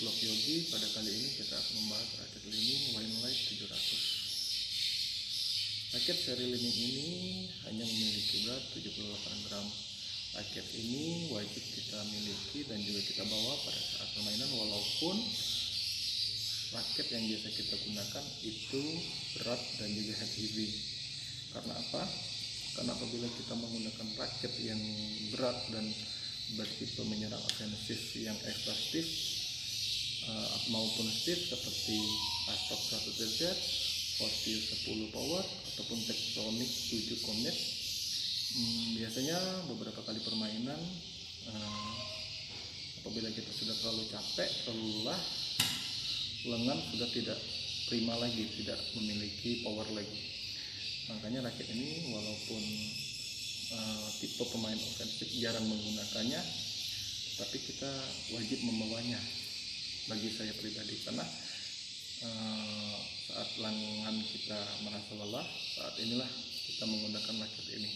Vlog Yogi. Pada kali ini kita akan membahas raket lining Winelight 700. Raket seri lining ini hanya memiliki berat 78 gram. Raket ini wajib kita miliki dan juga kita bawa pada saat permainan, walaupun raket yang biasa kita gunakan itu berat dan juga heavy. Karena apa? Karena apabila kita menggunakan raket yang berat dan bertipe menyerang ofensif yang ekstra stiff maupun stiff seperti Astok 1 TZ, Fortil 10 Power ataupun Tektonik 7 Comet, biasanya beberapa kali permainan apabila kita sudah terlalu capek, lelah, lengan sudah tidak prima lagi, tidak memiliki power lagi. Makanya raket ini walaupun tipe pemain ofensif jarang menggunakannya, tapi kita wajib membawanya bagi saya pribadi, karena saat lengan kita merasa lelah, saat inilah kita menggunakan raket ini.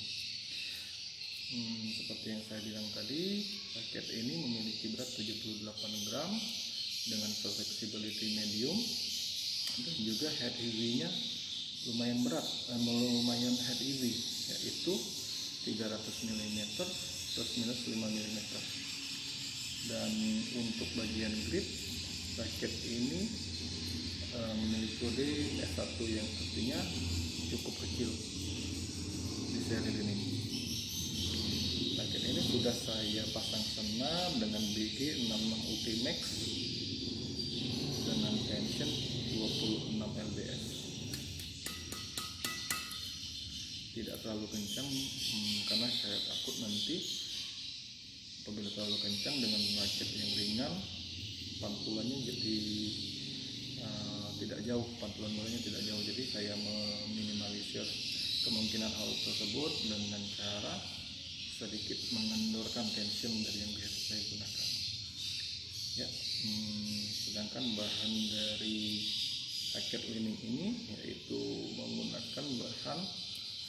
Seperti yang saya bilang tadi, raket ini memiliki berat 78 gram dengan flexibility medium dan juga head heavy-nya lumayan berat, lumayan head heavy, yaitu 300 mm plus minus 5 mm. Dan untuk bagian grip, raket ini memiliki kode S1 yang artinya cukup kecil di seri ini. Raket ini sudah saya pasang senam dengan BG66 Ultimax dengan tension 26 lbs. Tidak terlalu kencang karena saya takut nanti apabila terlalu kencang dengan raket yang ringan, pantulannya jadi tidak jauh, pantulan bolanya tidak jauh. Jadi saya meminimalisir kemungkinan hal tersebut dengan cara sedikit mengendorkan tension dari yang biasa saya gunakan. Ya, sedangkan bahan dari raket lining ini yaitu menggunakan bahan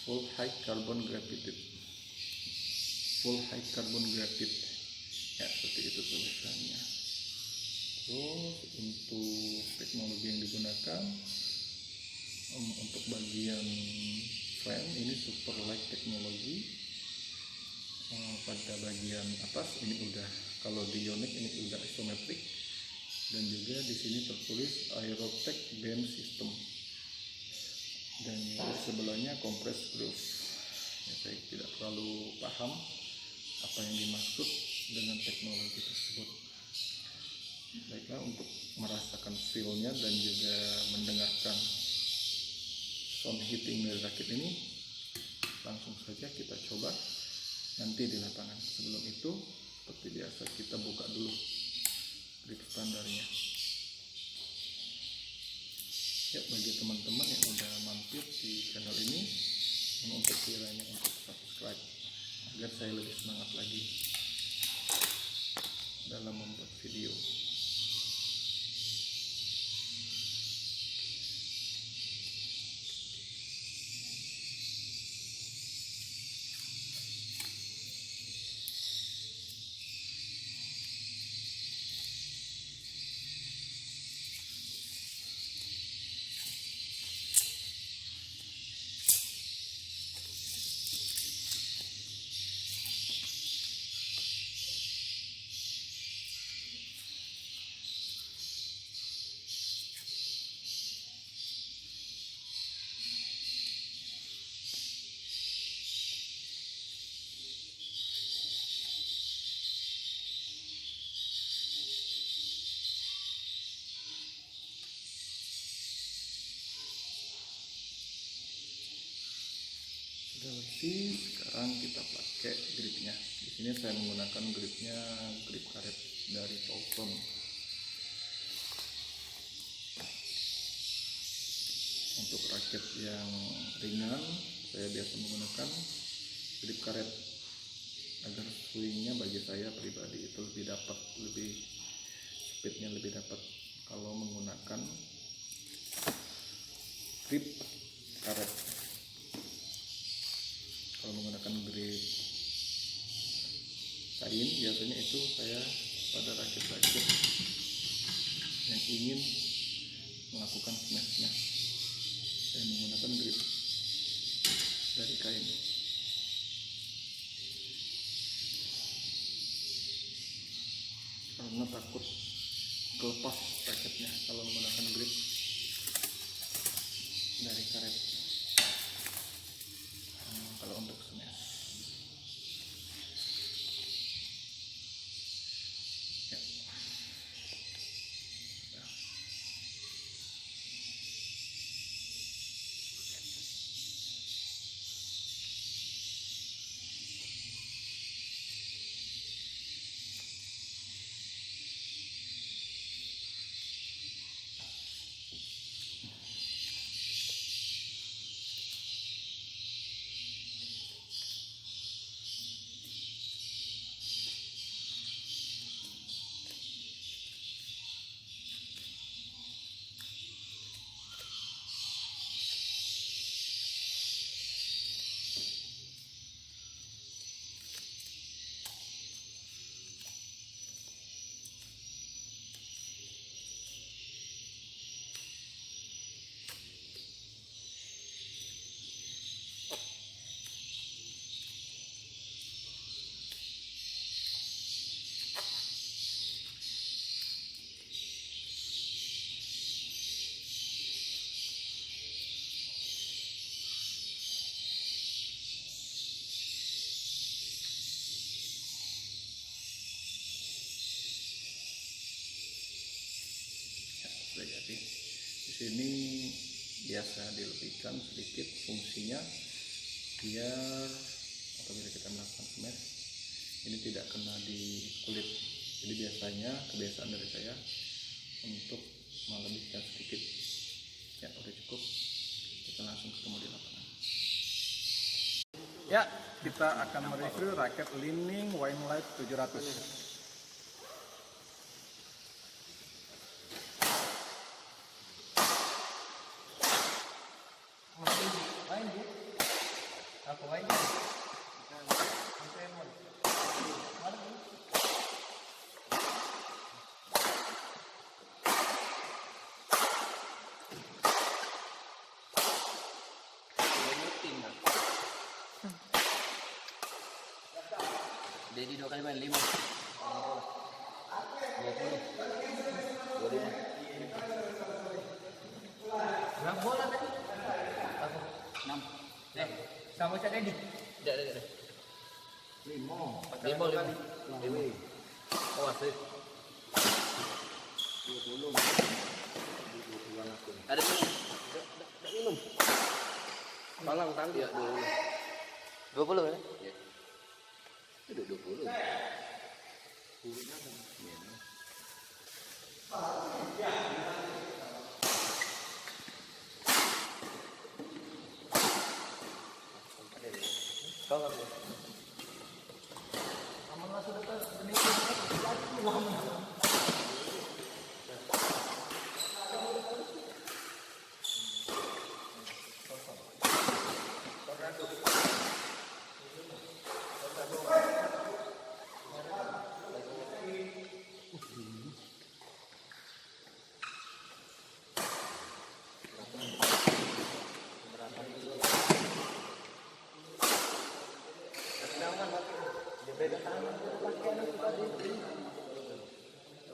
full high carbon graphite, ya seperti itu tulisannya. Terus untuk teknologi yang digunakan, untuk bagian frame ini super light teknologi. Pada bagian atas ini udah, kalau di Yonex ini udah isometrik, dan juga di sini tertulis Aerotech band system, dan di sebelahnya compress groove. Ya, saya tidak terlalu paham apa yang dimaksud dengan teknologi tersebut. Baiklah, untuk merasakan feel-nya dan juga mendengarkan sound hitting dari raket ini, langsung saja kita coba nanti di lapangan. Sebelum itu, seperti biasa kita buka dulu grip standarnya. Ya, bagi teman-teman yang udah mampir di channel ini, untuk kiranya untuk subscribe agar saya lebih semangat lagi dalam membuat video. Sudah bersih, sekarang kita pakai gripnya. Di sini saya menggunakan gripnya grip karet dari Towson. Untuk raket yang ringan, saya biasa menggunakan grip karet agar swingnya bagi saya pribadi itu lebih dapat, lebih speednya lebih dapat kalau menggunakan grip karet. Kalau menggunakan grip kain biasanya itu saya pada rakit-rakit ingin melakukan smash-nya dan menggunakan grip dari kain. Karena takut kelepas raketnya kalau menggunakan grip dari karet. Kalau untuk smash ya. Sudah jadi. Di sini biasa dilebihkan sedikit fungsinya biar apabila kita melakukan smash ini tidak kena di kulit. Jadi biasanya kebiasaan dari saya untuk melebihkan sedikit. Ya udah cukup, kita langsung ketemu di lapangan. Ya, kita akan mereview raket Li-Ning Winelight 700. Jadi 2 kali main 5. 20. 25. Berapa bola tadi? 6. Sama Cak Dedi? Tidak. 5. 5. Awas deh. 20. Ada minum? Tidak minum. Malang tanggi ya 20 ya? Iya. Itu 20.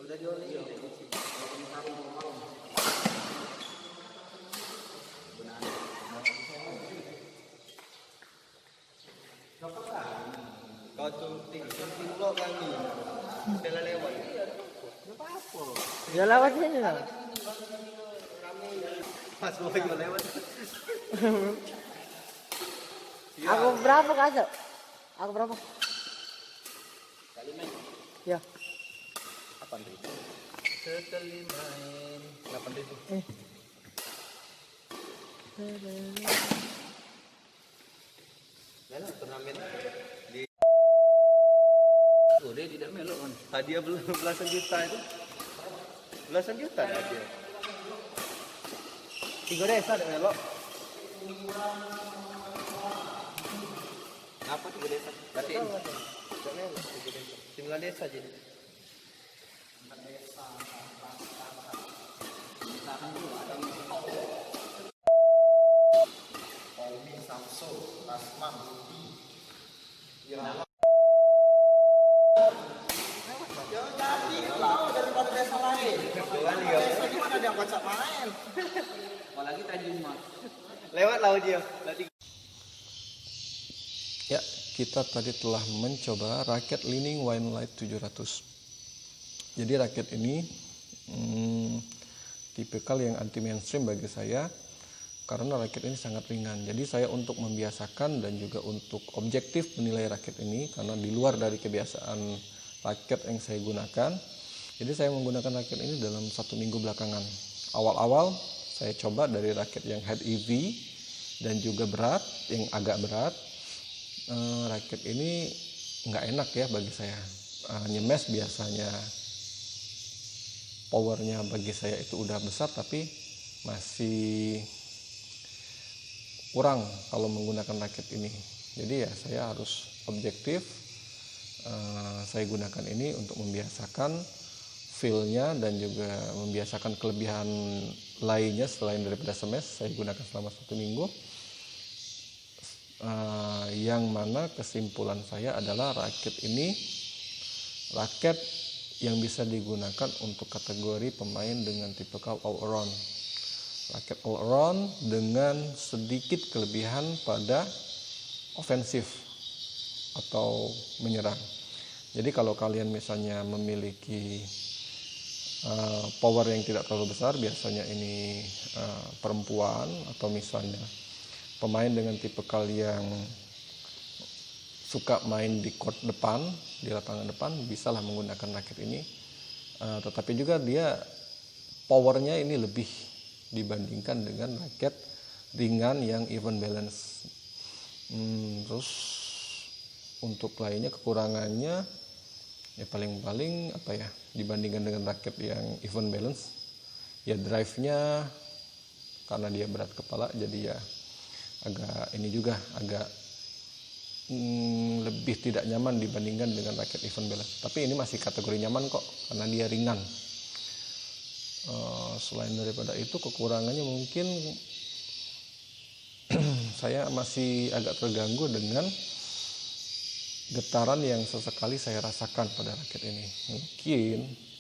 Udah dioli. Kau sunting lo kami. Bela lewat. Enggak apa-apa. Ya lewat sini lah. Pas lagi lewat. Aku berapa kasih? Aku berapa? Kali main. Ya. 8.000. Sekali main 8.000. Mana turnamen di dia tidak melok kan. Hadiah belasan juta itu. Belasan juta hadiah. 3 desa ada melok. Apa 3 desa? Katiin. Jangan 3 desa. 9 desa jadi. 4 desa. Gimana dia kocak main? Apalagi Tanjung Mas. Lewat laut dia. Berarti Ya, kita tadi telah mencoba raket Li-Ning Wine Light 700. Jadi raket ini tipikal yang anti mainstream bagi saya karena raket ini sangat ringan. Jadi saya untuk membiasakan dan juga untuk objektif menilai raket ini karena di luar dari kebiasaan raket yang saya gunakan. Jadi saya menggunakan raket ini dalam 1 minggu belakangan. Awal-awal saya coba dari raket yang head EV dan juga berat, yang agak berat. Raket ini nggak enak ya bagi saya. Nyemes biasanya powernya bagi saya itu udah besar tapi masih kurang kalau menggunakan raket ini. Jadi ya saya harus objektif. Saya gunakan ini untuk membiasakan feel-nya dan juga membiasakan kelebihan lainnya selain daripada smash. Saya gunakan selama 1 minggu. Yang mana kesimpulan saya adalah raket ini raket yang bisa digunakan untuk kategori pemain dengan tipikal all around. Raket all around dengan sedikit kelebihan pada ofensif atau menyerang. Jadi kalau kalian misalnya memiliki power yang tidak terlalu besar, biasanya ini perempuan atau misalnya pemain dengan tipikal yang suka main di court depan, di lapangan depan, bisalah menggunakan raket ini. Tetapi juga dia powernya ini lebih dibandingkan dengan raket ringan yang even balance. Terus untuk lainnya kekurangannya ya paling-paling apa ya, dibandingkan dengan raket yang even balance, ya drive-nya karena dia berat kepala jadi ya agak ini juga agak lebih tidak nyaman dibandingkan dengan raket even balance. Tapi ini masih kategori nyaman kok karena dia ringan. Selain daripada itu kekurangannya mungkin saya masih agak terganggu dengan getaran yang sesekali saya rasakan pada raket ini.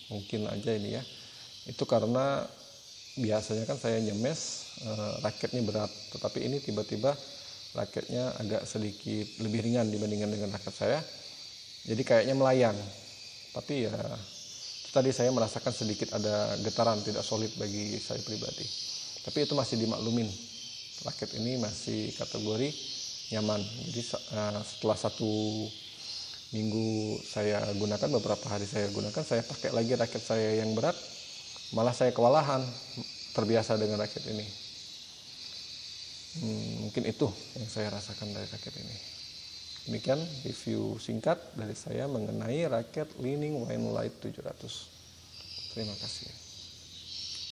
Mungkin aja ini ya. Itu karena biasanya kan saya nyemes raketnya berat, tetapi ini tiba-tiba raketnya agak sedikit lebih ringan dibandingkan dengan raket saya. Jadi kayaknya melayang. Tapi ya tadi saya merasakan sedikit ada getaran tidak solid bagi saya pribadi. Tapi itu masih dimaklumin. Raket ini masih kategori nyaman. Jadi setelah 1 minggu saya gunakan, beberapa hari saya gunakan, saya pakai lagi raket saya yang berat, malah saya kewalahan terbiasa dengan raket ini. Mungkin itu yang saya rasakan dari raket ini. Demikian review singkat dari saya mengenai raket Li-Ning Wine Light 700. Terima kasih.